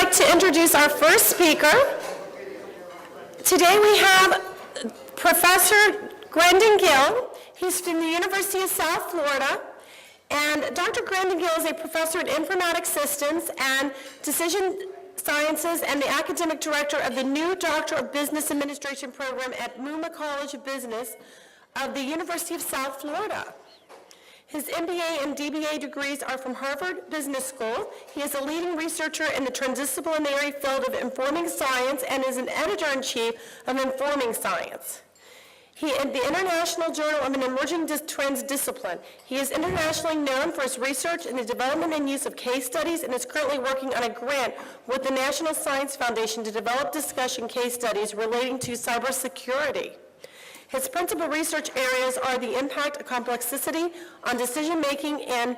like to introduce our first speaker. Today we have Professor Grandin Gill. He's from the University of South Florida. And Dr. Grandin Gill is a professor in informatics systems and decision sciences and the academic director of the new Doctorate of Business Administration program at Muma College of Business of the University of South Florida. His MBA and DBA degrees are from Harvard Business School. He is a leading researcher in the transdisciplinary field of informing science and is an editor-in-chief of Informing Science. He is the International Journal of an Emerging Transdiscipline. He is internationally known for his research in the development and use of case studies and is currently working on a grant with the National Science Foundation to develop discussion case studies relating to cybersecurity. His principal research areas are the impact of complexity on decision-making and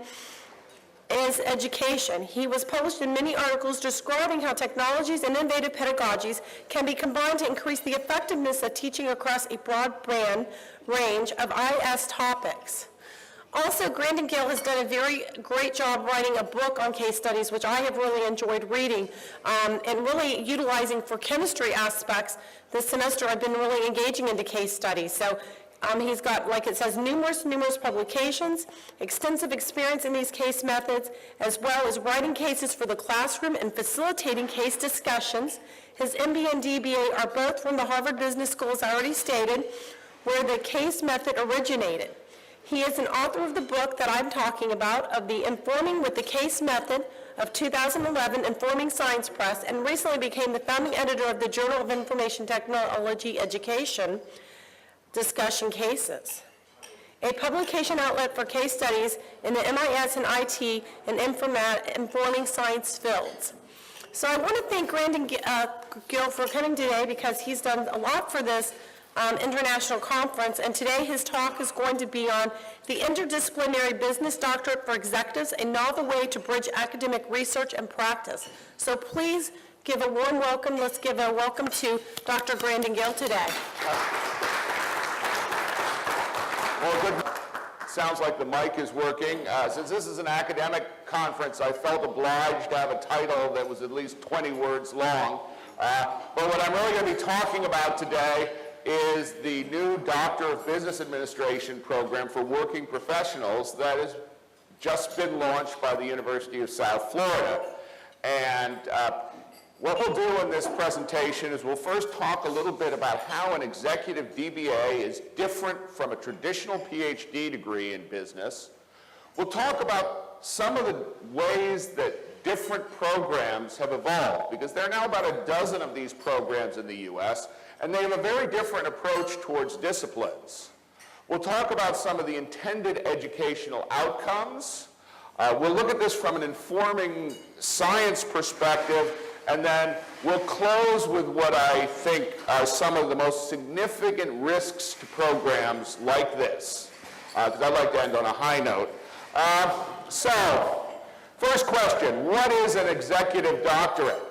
is education. He was published in many articles describing how technologies and innovative pedagogies can be combined to increase the effectiveness of teaching across a broad range of IS topics. Also, Grandin Gill has done a very great job writing a book on case studies, which I have really enjoyed reading and really utilizing for chemistry aspects. This semester I've been really engaging into case studies. So he's got, like it says, numerous publications, extensive experience in these case methods, as well as writing cases for the classroom and facilitating case discussions. His MBA and DBA are both from the Harvard Business School, as I already stated, where the case method originated. He is an author of the book that I'm talking about, of the Informing with the Case Method of 2011 Informing Science Press, and recently became the founding editor of the Journal of Information Technology Education, Discussion Cases, a publication outlet for case studies in the MIS and IT and informing science fields. So I want to thank Grandin Gill for coming today because he's done a lot for this international conference, and today his talk is going to be on the Interdisciplinary Business Doctorate for Executives, a novel way to bridge academic research and practice. So please give a warm welcome. Let's give a welcome to Dr. Grandin Gill today. Well, good. Sounds like the mic is working. Since this is an academic conference, I felt obliged to have a title that was at least 20 words long. But what I'm really going to be talking about today is the new Doctorate of Business Administration program for working professionals that has just been launched by the University of South Florida. And what we'll do in this presentation is we'll first talk a little bit about how an executive DBA is different from a traditional PhD degree in business. We'll talk about some of the ways that different programs have evolved, because there are now about a dozen of these programs in the US, and they have a very different approach towards disciplines. We'll talk about some of the intended educational outcomes. We'll look at this from an informing science perspective, and then we'll close with what I think are some of the most significant risks to programs like this, because I'd like to end on a high note. So, first question, what is an executive doctorate?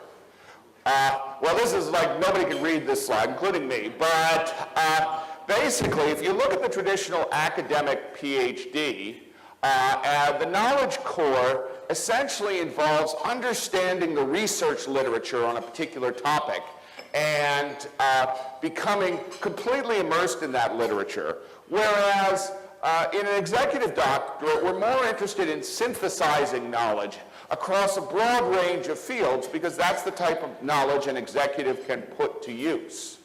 Well, this is like, nobody can read this slide, including me, but basically, if you look at the traditional academic PhD, the knowledge core essentially involves understanding the research literature on a particular topic and becoming completely immersed in that literature, whereas in an executive doctorate, we're more interested in synthesizing knowledge across a broad range of fields, because that's the type of knowledge an executive can put to use.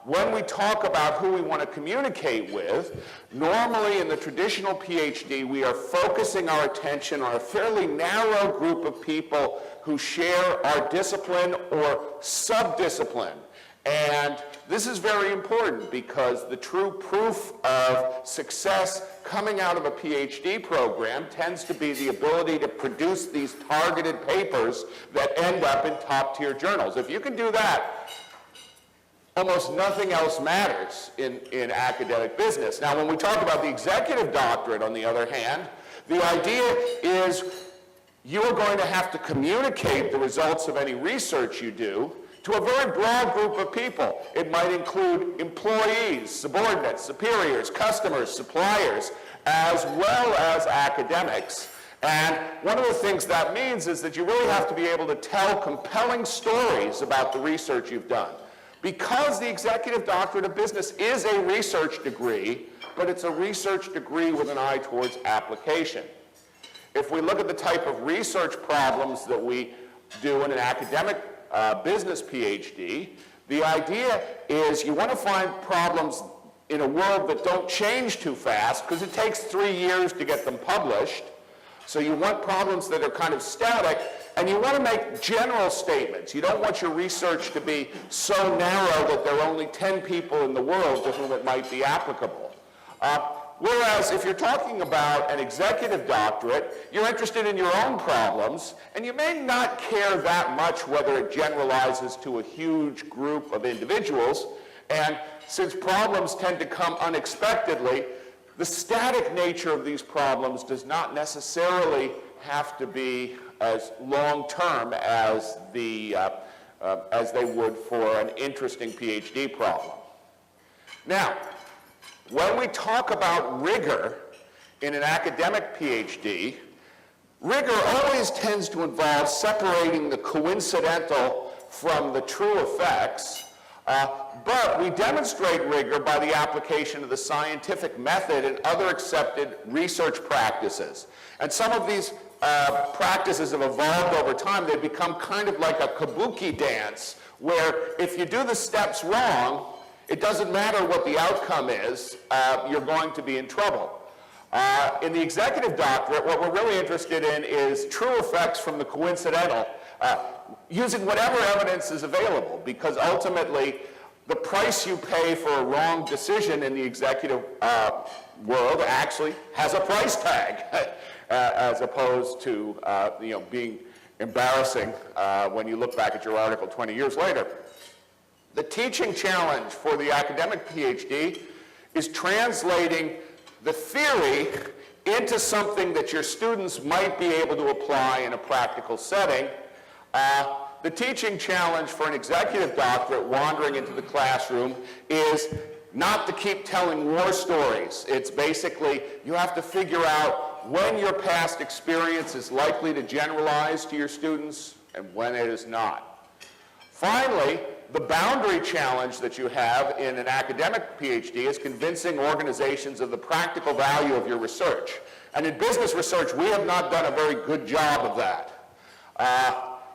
When we talk about who we want to communicate with, normally in the traditional PhD, we are focusing our attention on a fairly narrow group of people who share our discipline or sub-discipline. And this is very important, because the true proof of success coming out of a PhD program tends to be the ability to produce these targeted papers that end up in top-tier journals. If you can do that, almost nothing else matters in academic business. Now, when we talk about the executive doctorate, on the other hand, the idea is you are going to have to communicate the results of any research you do to a very broad group of people. It might include employees, subordinates, superiors, customers, suppliers, as well as academics. And one of the things that means is that you really have to be able to tell compelling stories about the research you've done. Because the Executive Doctorate of Business is a research degree, but it's a research degree with an eye towards application. If we look at the type of research problems that we do in an academic business PhD, the idea is you want to find problems in a world that don't change too fast, because it takes 3 years to get them published. So you want problems that are kind of static, and you want to make general statements. You don't want your research to be so narrow that there are only 10 people in the world to whom it might be applicable. Whereas if you're talking about an executive doctorate, you're interested in your own problems, and you may not care that much whether it generalizes to a huge group of individuals. And since problems tend to come unexpectedly, the static nature of these problems does not necessarily have to be as long-term as they would for an interesting PhD problem. Now, when we talk about rigor in an academic PhD, rigor always tends to involve separating the coincidental from the true effects. But we demonstrate rigor by the application of the scientific method and other accepted research practices. And some of these practices have evolved over time. They've become kind of like a kabuki dance, where if you do the steps wrong, it doesn't matter what the outcome is, you're going to be in trouble. In the executive doctorate, what we're really interested in is true effects from the coincidental, using whatever evidence is available, because ultimately the price you pay for a wrong decision in the executive world actually has a price tag, as opposed to being embarrassing when you look back at your article 20 years later. The teaching challenge for the academic PhD is translating the theory into something that your students might be able to apply in a practical setting. The teaching challenge for an executive doctorate wandering into the classroom is not to keep telling war stories. It's basically, you have to figure out when your past experience is likely to generalize to your students and when it is not. Finally, the boundary challenge that you have in an academic PhD is convincing organizations of the practical value of your research. And in business research, we have not done a very good job of that.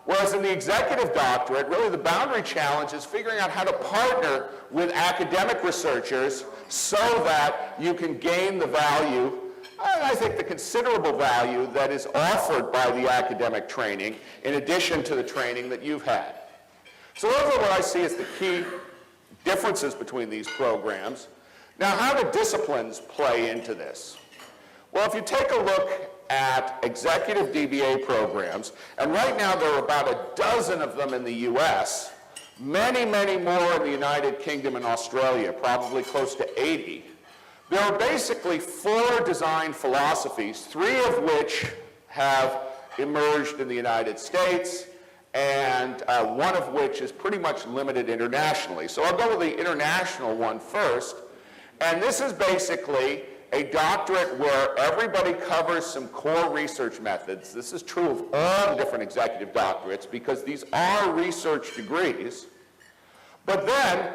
Whereas in the executive doctorate, really the boundary challenge is figuring out how to partner with academic researchers so that you can gain the value, and I think the considerable value that is offered by the academic training in addition to the training that you've had. So those are what I see as the key differences between these programs. Now, how do disciplines play into this? Well, if you take a look at executive DBA programs, and right now there are about a dozen of them in the US, many, many more in the United Kingdom and Australia, probably close to 80. There are basically 4 design philosophies, 3 of which have emerged in the United States, and one of which is pretty much limited internationally. So I'll go with the international one first, and this is basically a doctorate where everybody covers some core research methods. This is true of all different executive doctorates because these are research degrees. But then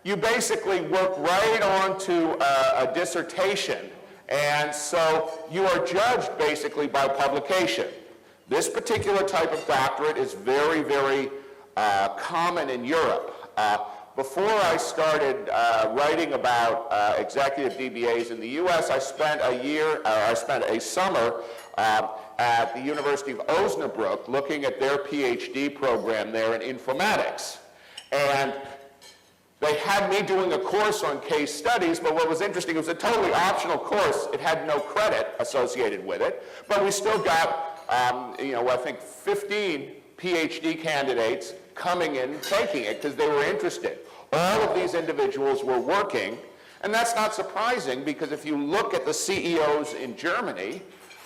you basically work right on to a dissertation. And so you are judged basically by publication. This particular type of doctorate is very, very common in Europe. Before I started writing about executive DBAs in the US, I spent a summer at the University of Osnabrück looking at their PhD program there in informatics. And they had me doing a course on case studies, but what was interesting, it was a totally optional course. It had no credit associated with it, but we still got, I think 15 PhD candidates coming in and taking it because they were interested. All of these individuals were working, and that's not surprising because if you look at the CEOs in Germany,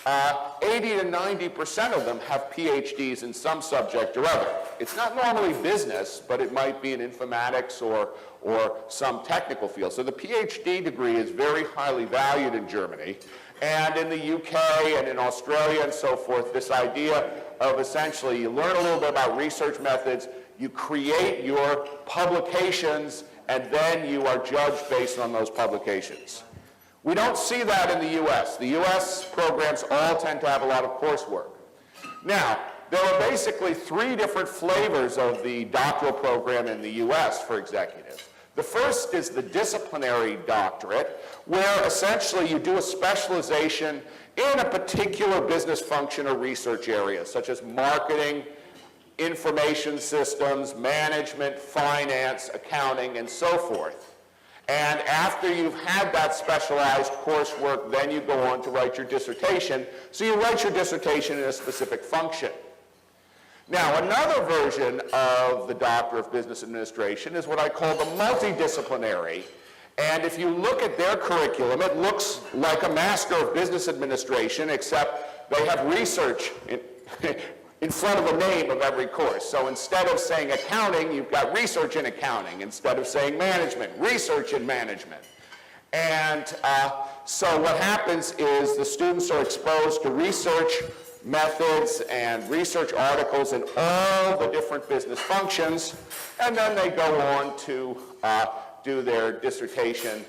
80 to 90% of them have PhDs in some subject or other. It's not normally business, but it might be in informatics or some technical field. So the PhD degree is very highly valued in Germany. And in the UK and in Australia and so forth, this idea of essentially you learn a little bit about research methods, you create your publications, and then you are judged based on those publications. We don't see that in the US. The US programs all tend to have a lot of coursework. Now, there are basically 3 different flavors of the doctoral program in the US for executives. The first is the disciplinary doctorate, where essentially you do a specialization in a particular business function or research area, such as marketing, information systems, management, finance, accounting, and so forth. And after you've had that specialized coursework, then you go on to write your dissertation. So you write your dissertation in a specific function. Now, another version of the Doctor of Business Administration is what I call the multidisciplinary. And if you look at their curriculum, it looks like a Master of Business Administration, except they have research in front of the name of every course. So instead of saying accounting, you've got research in accounting. Instead of saying management, research in management. And so what happens is the students are exposed to research methods and research articles in all the different business functions, and then they go on to do their dissertation,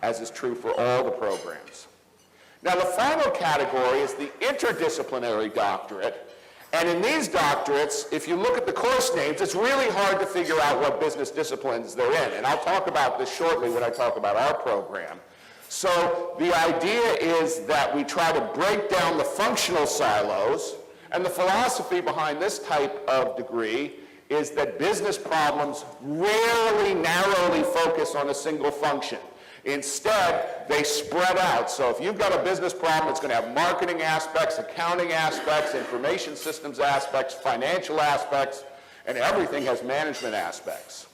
as is true for all the programs. Now, the final category is the interdisciplinary doctorate. And in these doctorates, if you look at the course names, it's really hard to figure out what business disciplines they're in. And I'll talk about this shortly when I talk about our program. So the idea is that we try to break down the functional silos, and the philosophy behind this type of degree is that business problems rarely narrowly focus on a single function. Instead, they spread out. So if you've got a business problem, it's going to have marketing aspects, accounting aspects, information systems aspects, financial aspects, and everything has management aspects.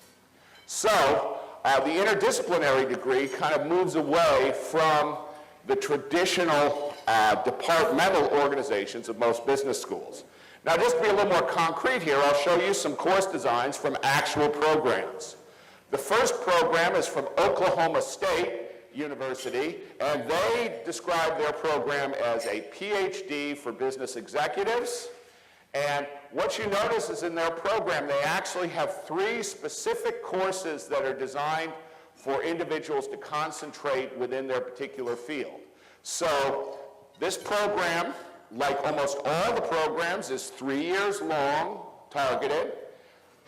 So the interdisciplinary degree kind of moves away from the traditional departmental organizations of most business schools. Now, just to be a little more concrete here, I'll show you some course designs from actual programs. The first program is from Oklahoma State University, and they describe their program as a PhD for business executives. And what you notice is in their program, they actually have 3 specific courses that are designed for individuals to concentrate within their particular field. So this program, like almost all the programs, is 3 years long, targeted.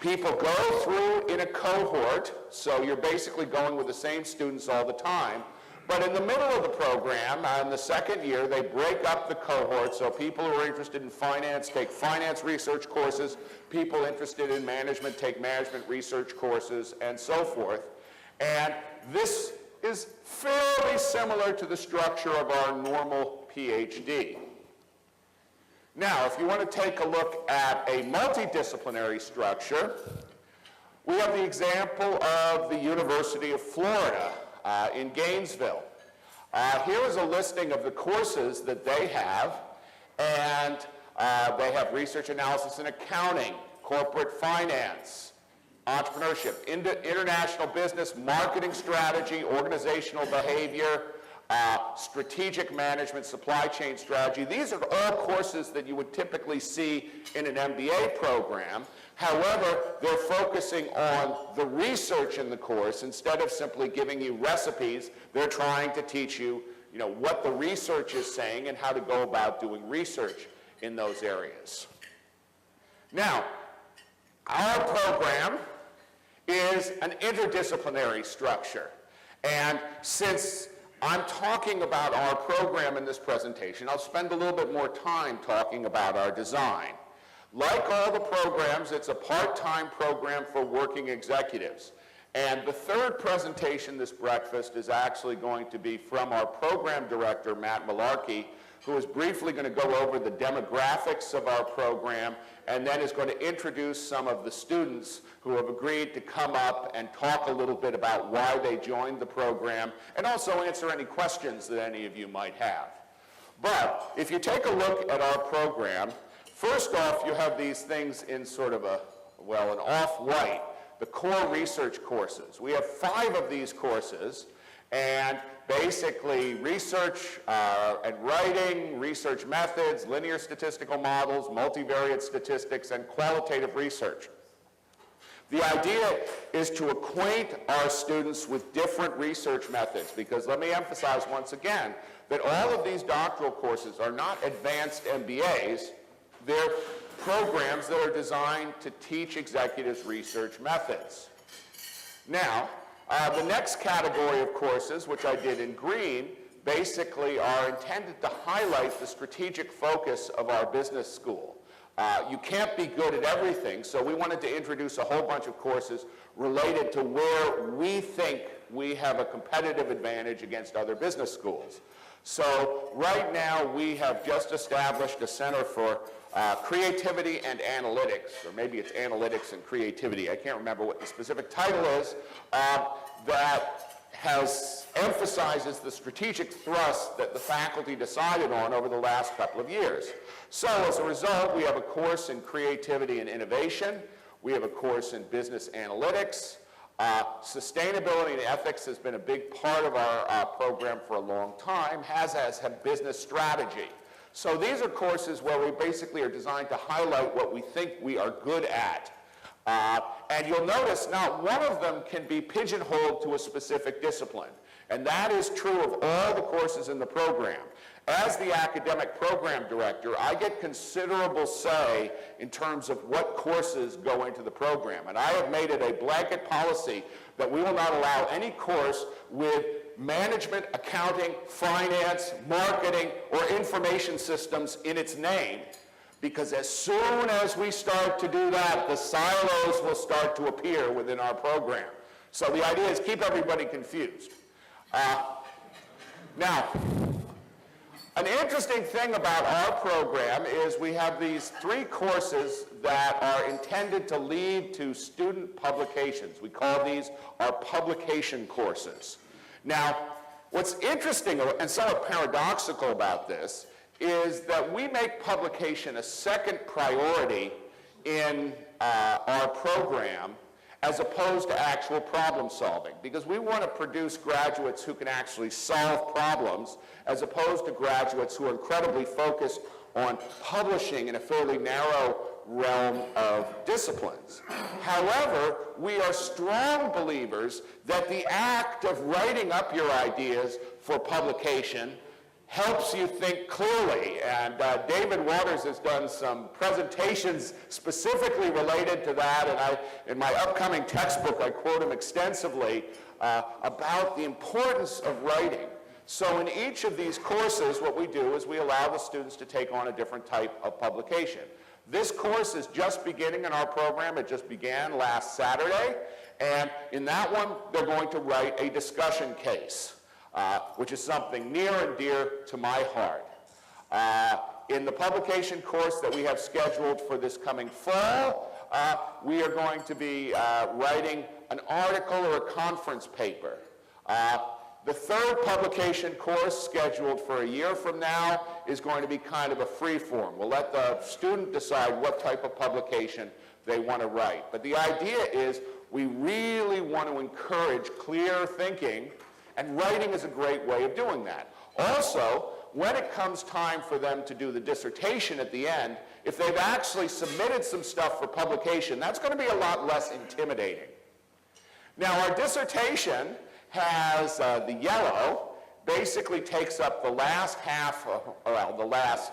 People go through in a cohort, so you're basically going with the same students all the time. But in the middle of the program, in the second year, they break up the cohort, so people who are interested in finance take finance research courses, people interested in management take management research courses, and so forth. And this is fairly similar to the structure of our normal PhD. Now, if you want to take a look at a multidisciplinary structure, we have the example of the University of Florida in Gainesville. Here is a listing of the courses that they have, and they have research analysis and accounting, corporate finance, entrepreneurship, international business, marketing strategy, organizational behavior, strategic management, supply chain strategy. These are all courses that you would typically see in an MBA program. However, they're focusing on the research in the course. Instead of simply giving you recipes, they're trying to teach you, what the research is saying and how to go about doing research in those areas. Now, our program is an interdisciplinary structure. And since I'm talking about our program in this presentation, I'll spend a little bit more time talking about our design. Like all the programs, it's a part-time program for working executives. And the third presentation this breakfast is actually going to be from our program director, Matt Malarkey, who is briefly going to go over the demographics of our program and then is going to introduce some of the students who have agreed to come up and talk a little bit about why they joined the program and also answer any questions that any of you might have. But if you take a look at our program, first off, you have these things in sort of an off-white, the core research courses. We have 5 of these courses, And basically research and writing, research methods, linear statistical models, multivariate statistics, and qualitative research. The idea is to acquaint our students with different research methods, because let me emphasize once again that all of these doctoral courses are not advanced MBAs, they're programs that are designed to teach executives research methods. Now, the next category of courses, which I did in green, basically are intended to highlight the strategic focus of our business school. You can't be good at everything, so we wanted to introduce a whole bunch of courses related to where we think we have a competitive advantage against other business schools. So right now we have just established a Center for Creativity and Analytics, or maybe it's Analytics and Creativity, I can't remember what the specific title is, that emphasizes the strategic thrust that the faculty decided on over the last couple of years. So as a result, we have a course in creativity and innovation, we have a course in business analytics, sustainability and ethics has been a big part of our program for a long time, as have business strategy. So these are courses where we basically are designed to highlight what we think we are good at. And you'll notice not one of them can be pigeonholed to a specific discipline. And that is true of all the courses in the program. As the academic program director, I get considerable say in terms of what courses go into the program. And I have made it a blanket policy that we will not allow any course with management, accounting, finance, marketing, or information systems in its name. Because as soon as we start to do that, the silos will start to appear within our program. So the idea is keep everybody confused. Now, an interesting thing about our program is we have these 3 courses that are intended to lead to student publications. We call these our publication courses. Now, what's interesting and somewhat paradoxical about this is that we make publication a second priority in our program as opposed to actual problem solving, because we want to produce graduates who can actually solve problems as opposed to graduates who are incredibly focused on publishing in a fairly narrow realm of disciplines. However, we are strong believers that the act of writing up your ideas for publication helps you think clearly, and David Waters has done some presentations specifically related to that, and in my upcoming textbook I quote him extensively about the importance of writing. So in each of these courses, what we do is we allow the students to take on a different type of publication. This course is just beginning in our program. It just began last Saturday, and in that one they're going to write a discussion case. Which is something near and dear to my heart. In the publication course that we have scheduled for this coming fall, we are going to be writing an article or a conference paper. The third publication course, scheduled for a year from now, is going to be kind of a free form. We'll let the student decide what type of publication they want to write. But the idea is we really want to encourage clear thinking, and writing is a great way of doing that. Also, when it comes time for them to do the dissertation at the end, if they've actually submitted some stuff for publication, that's going to be a lot less intimidating. Now, our dissertation has the yellow, basically takes up the last half, the last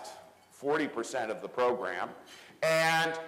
40% of the program, and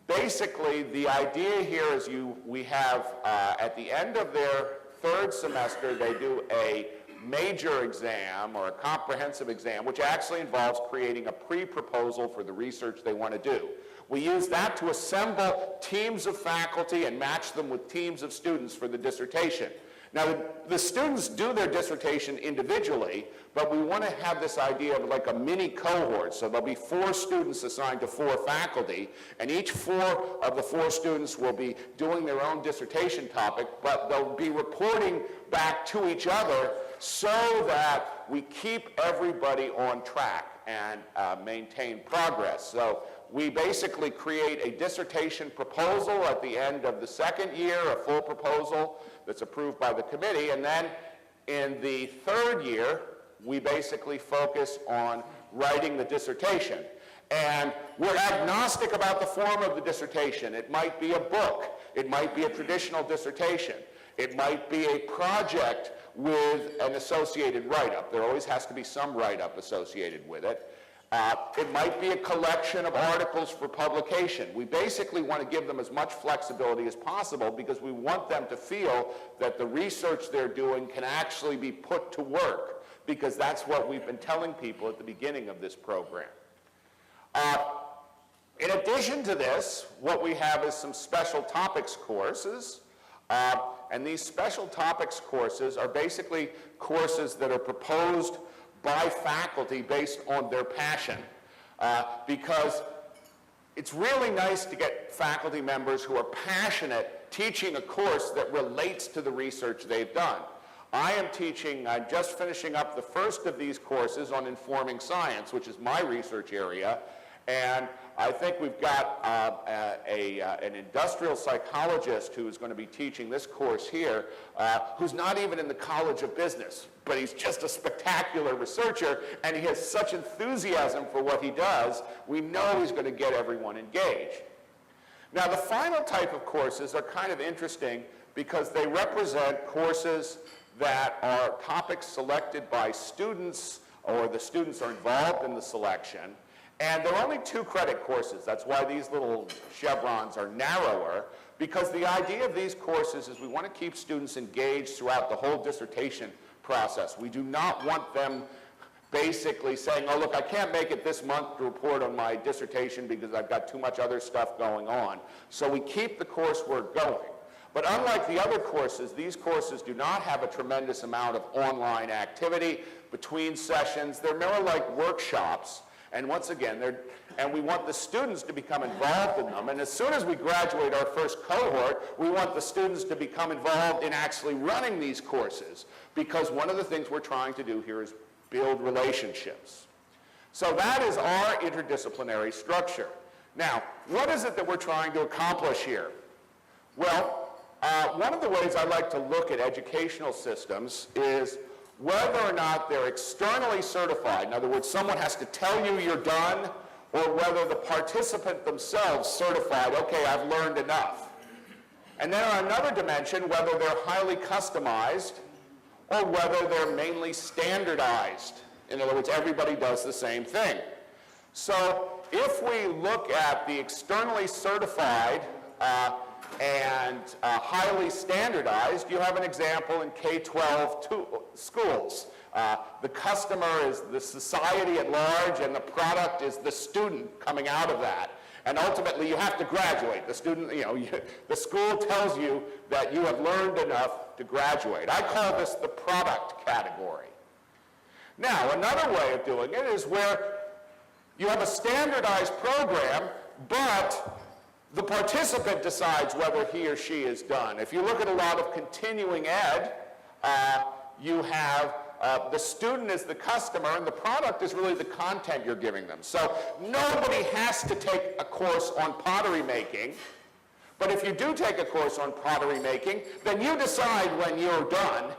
basically the idea here is we have, at the end of their third semester, they do a major exam or a comprehensive exam, which actually involves creating a pre-proposal for the research they want to do. We use that to assemble teams of faculty and match them with teams of students for the dissertation. Now, the students do their dissertation individually, but we want to have this idea of like a mini cohort. So there'll be 4 students assigned to 4 faculty, and each 4 of the 4 students will be doing their own dissertation topic, but they'll be reporting back to each other so that we keep everybody on track and maintain progress. So we basically create a dissertation proposal at the end of the second year, a full proposal that's approved by the committee, and then In the third year, we basically focus on writing the dissertation. And we're agnostic about the form of the dissertation. It might be a book. It might be a traditional dissertation. It might be a project with an associated write-up. There always has to be some write-up associated with it. It might be a collection of articles for publication. We basically want to give them as much flexibility as possible because we want them to feel that the research they're doing can actually be put to work, because that's what we've been telling people at the beginning of this program. In addition to this, what we have is some special topics courses. And these special topics courses are basically courses that are proposed by faculty based on their passion, because it's really nice to get faculty members who are passionate teaching a course that relates to the research they've done. I'm just finishing up the first of these courses on informing science, which is my research area, and I think we've got an industrial psychologist who's going to be teaching this course here, who's not even in the College of Business, but he's just a spectacular researcher, and he has such enthusiasm for what he does, we know he's going to get everyone engaged. Now, the final type of courses are kind of interesting because they represent courses that are topics selected by students, or the students are involved in the selection. And they're only 2-credit courses. That's why these little chevrons are narrower, because the idea of these courses is we want to keep students engaged throughout the whole dissertation process. We do not want them basically saying, oh, look, I can't make it this month to report on my dissertation because I've got too much other stuff going on. So we keep the coursework going. But unlike the other courses, these courses do not have a tremendous amount of online activity between sessions. They're more like workshops. And once again, we want the students to become involved in them. And as soon as we graduate our first cohort, we want the students to become involved in actually running these courses, because one of the things we're trying to do here is build relationships. So that is our interdisciplinary structure. Now, what is it that we're trying to accomplish here? Well, one of the ways I like to look at educational systems is whether or not they're externally certified. In other words, someone has to tell you you're done, or whether the participant themselves certified, okay, I've learned enough. And then on another dimension, whether they're highly customized or whether they're mainly standardized. In other words, everybody does the same thing. So if we look at the externally certified and highly standardized, you have an example in K-12 schools. The customer is the society at large, and the product is the student coming out of that. And ultimately, you have to graduate. The student, the school tells you that you have learned enough to graduate. I call this the product category. Now, another way of doing it is where you have a standardized program, but the participant decides whether he or she is done. If you look at a lot of continuing ed, you have the student is the customer, and the product is really the content you're giving them. So nobody has to take a course on pottery making, but if you do take a course on pottery making, then you decide when you're done.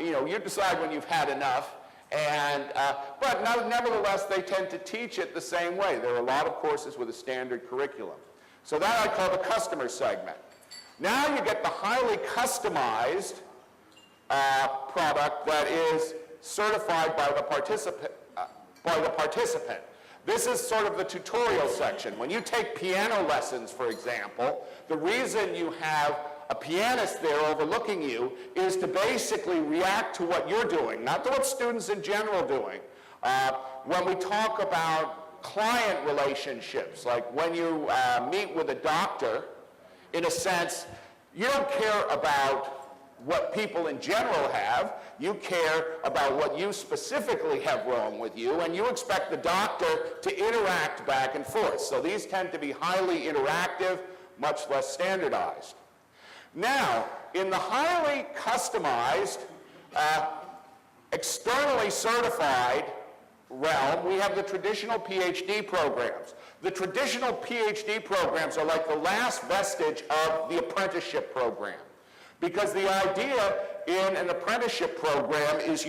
You decide when you've had enough. But nevertheless, they tend to teach it the same way. There are a lot of courses with a standard curriculum. So that I call the customer segment. Now you get the highly customized product that is certified by the participant. This is sort of the tutorial section. When you take piano lessons, for example, the reason you have a pianist there overlooking you is to basically react to what you're doing, not to what students in general are doing. When we talk about client relationships, like when you meet with a doctor, in a sense, you don't care about what people in general have. You care about what you specifically have wrong with you, and you expect the doctor to interact back and forth. So these tend to be highly interactive, much less standardized. Now, in the highly customized, externally certified realm, we have the traditional PhD programs. The traditional PhD programs are like the last vestige of the apprenticeship program. Because the idea in an apprenticeship program is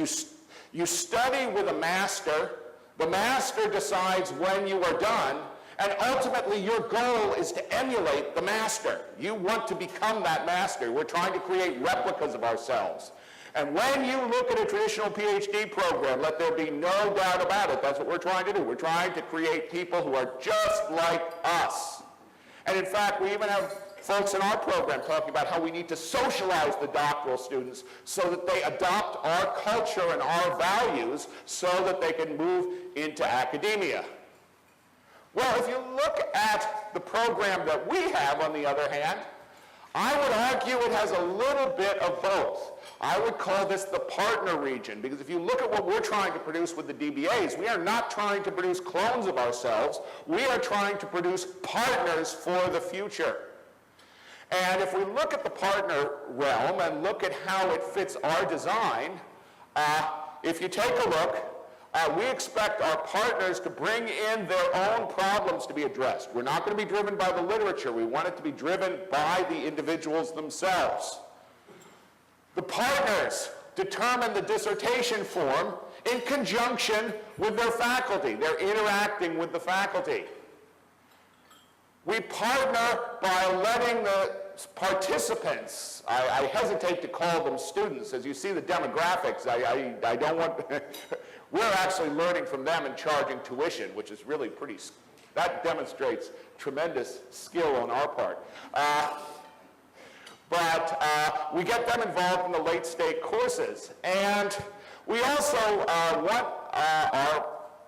you study with a master, the master decides when you are done, and ultimately your goal is to emulate the master. You want to become that master. We're trying to create replicas of ourselves. And when you look at a traditional PhD program, let there be no doubt about it, that's what we're trying to do. We're trying to create people who are just like us. And in fact, we even have folks in our program talking about how we need to socialize the doctoral students so that they adopt our culture and our values so that they can move into academia. Well, if you look at the program that we have, on the other hand, I would argue it has a little bit of both. I would call this the partner region, because if you look at what we're trying to produce with the DBAs, we are not trying to produce clones of ourselves. We are trying to produce partners for the future. And if we look at the partner realm and look at how it fits our design, if you take a look, we expect our partners to bring in their own problems to be addressed. We're not going to be driven by the literature. We want it to be driven by the individuals themselves. The partners determine the dissertation form in conjunction with their faculty. They're interacting with the faculty. We partner by letting the participants, I hesitate to call them students. As you see the demographics, I don't want, we're actually learning from them and charging tuition, which is really pretty, that demonstrates tremendous skill on our part. But we get them involved in the late state courses. And we also want our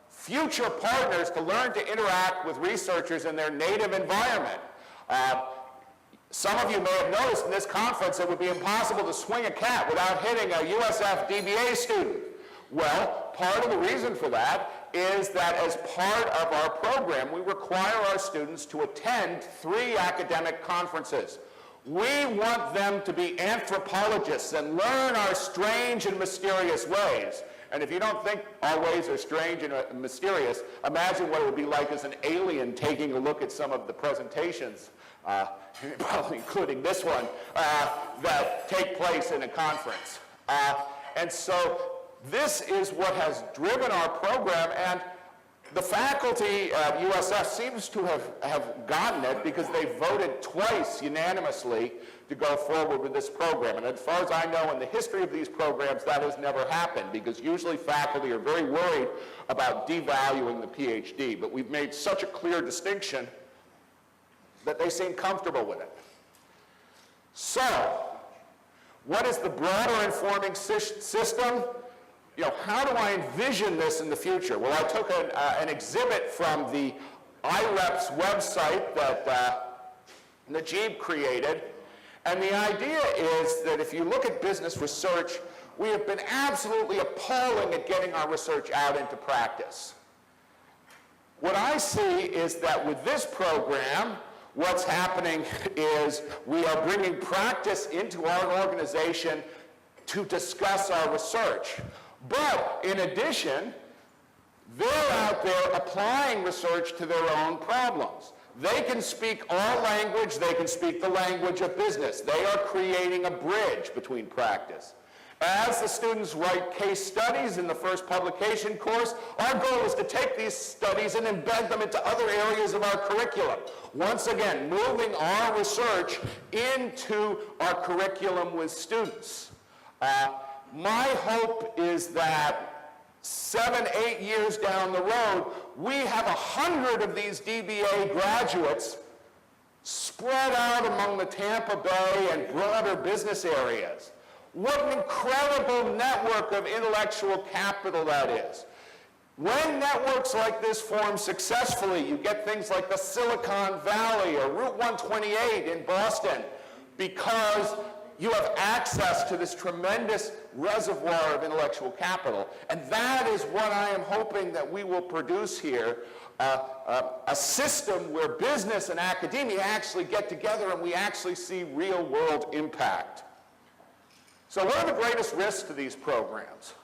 future partners to learn to interact with researchers in their native environment. Some of you may have noticed in this conference it would be impossible to swing a cat without hitting a USF DBA student. Well, part of the reason for that is that as part of our program, we require our students to attend 3 academic conferences. We want them to be anthropologists and learn our strange and mysterious ways. And if you don't think our ways are strange and mysterious, imagine what it would be like as an alien taking a look at some of the presentations, probably including this one, that take place in a conference. And so this is what has driven our program, and the faculty at USF seems to have gotten it because they voted twice unanimously to go forward with this program. And as far as I know, in the history of these programs, that has never happened, because usually faculty are very worried about devaluing the PhD. But we've made such a clear distinction that they seem comfortable with it. So, what is the broader informing system? You know, how do I envision this in the future? Well, I took an exhibit from the IREP's website that Najib created, and the idea is that if you look at business research, we have been absolutely appalling at getting our research out into practice. What I see is that with this program, what's happening is we are bringing practice into our organization to discuss our research. But in addition, they're out there applying research to their own problems. They can speak our language, they can speak the language of business. They are creating a bridge between practice. As the students write case studies in the first publication course, our goal is to take these studies and embed them into other areas of our curriculum. Once again, moving our research into our curriculum with students. My hope is that 7, 8 years down the road, we have 100 of these DBA graduates spread out among the Tampa Bay and broader business areas. What an incredible network of intellectual capital that is. When networks like this form successfully, you get things like the Silicon Valley or Route 128 in Boston, because you have access to this tremendous reservoir of intellectual capital. And that is what I am hoping that we will produce here, a system where business and academia actually get together and we actually see real-world impact. So what are the greatest risks to these programs?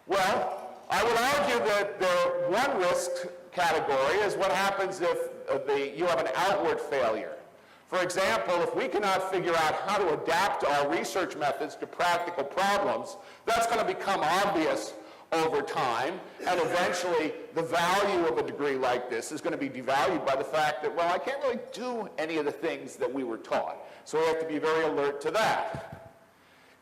Well, I would argue that the one risk category is what happens if you have an outward failure. For example, if we cannot figure out how to adapt our research methods to practical problems, that's going to become obvious over time, and eventually the value of a degree like this is going to be devalued by the fact that, well, I can't really do any of the things that we were taught. So we have to be very alert to that.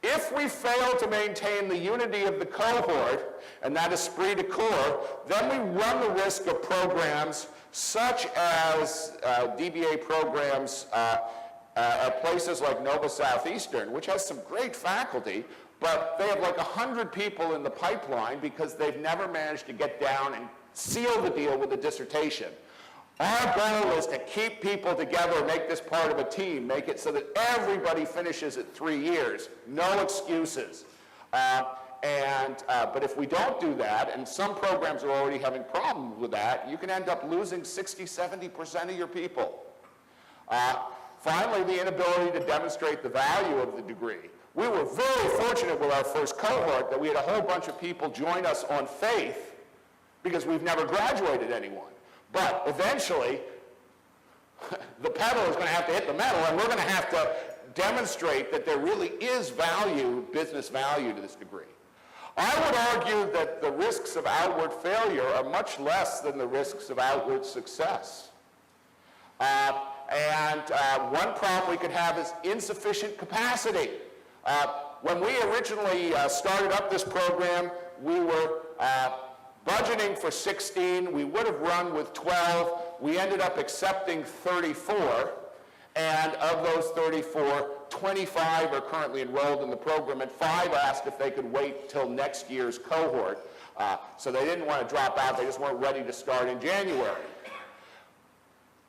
If we fail to maintain the unity of the cohort, and that esprit de corps, then we run the risk of programs such as DBA programs at places like Nova Southeastern, which has some great faculty, but they have like 100 people in the pipeline because they've never managed to get down and seal the deal with a dissertation. Our goal is to keep people together, make this part of a team, make it so that everybody finishes at 3 years. No excuses. But if we don't do that, and some programs are already having problems with that, you can end up losing 60–70% of your people. Finally, the inability to demonstrate the value of the degree. We were very fortunate with our first cohort that we had a whole bunch of people join us on faith because we've never graduated anyone. But eventually, the pedal is going to have to hit the metal, and we're going to have to demonstrate that there really is value, business value to this degree. I would argue that the risks of outward failure are much less than the risks of outward success. One problem we could have is insufficient capacity. When we originally started up this program, we were budgeting for 16. We would have run with 12. We ended up accepting 34. And of those 34, 25 are currently enrolled in the program, and 5 asked if they could wait till next year's cohort. So they didn't want to drop out. They just weren't ready to start in January.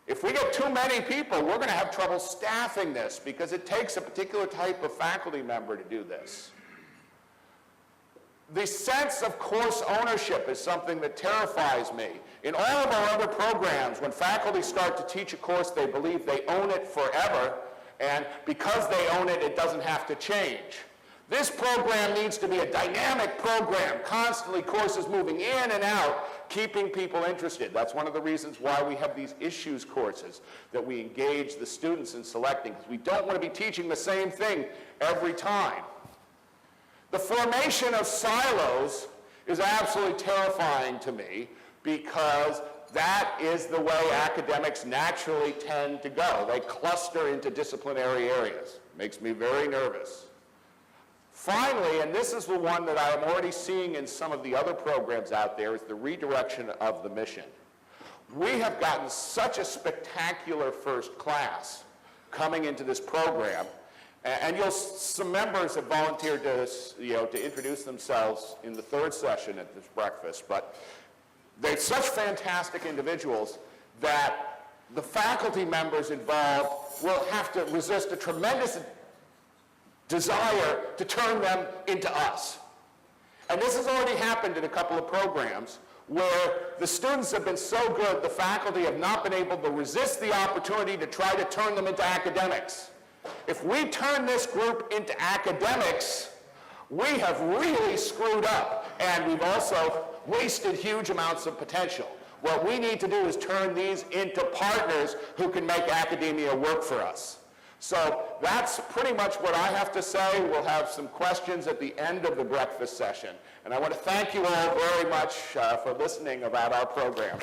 If we get too many people, we're going to have trouble staffing this because it takes a particular type of faculty member to do this. The sense of course ownership is something that terrifies me. In all of our other programs, when faculty start to teach a course, they believe they own it forever, and because they own it, it doesn't have to change. This program needs to be a dynamic program, constantly courses moving in and out, keeping people interested. That's one of the reasons why we have these issues courses that we engage the students in selecting, because we don't want to be teaching the same thing every time. The formation of silos is absolutely terrifying to me because that is the way academics naturally tend to go. They cluster into disciplinary areas. It makes me very nervous. Finally, and this is the one that I'm already seeing in some of the other programs out there, is the redirection of the mission. We have gotten such a spectacular first class coming into this program, and some members have volunteered to introduce themselves in the third session at this breakfast, but they're such fantastic individuals that the faculty members involved will have to resist a tremendous desire to turn them into us. And this has already happened in a couple of programs where the students have been so good, the faculty have not been able to resist the opportunity to try to turn them into academics. If we turn this group into academics, we have really screwed up, and we've also wasted huge amounts of potential. What we need to do is turn these into partners who can make academia work for us. So that's pretty much what I have to say. We'll have some questions at the end of the breakfast session. And I want to thank you all very much for listening about our program.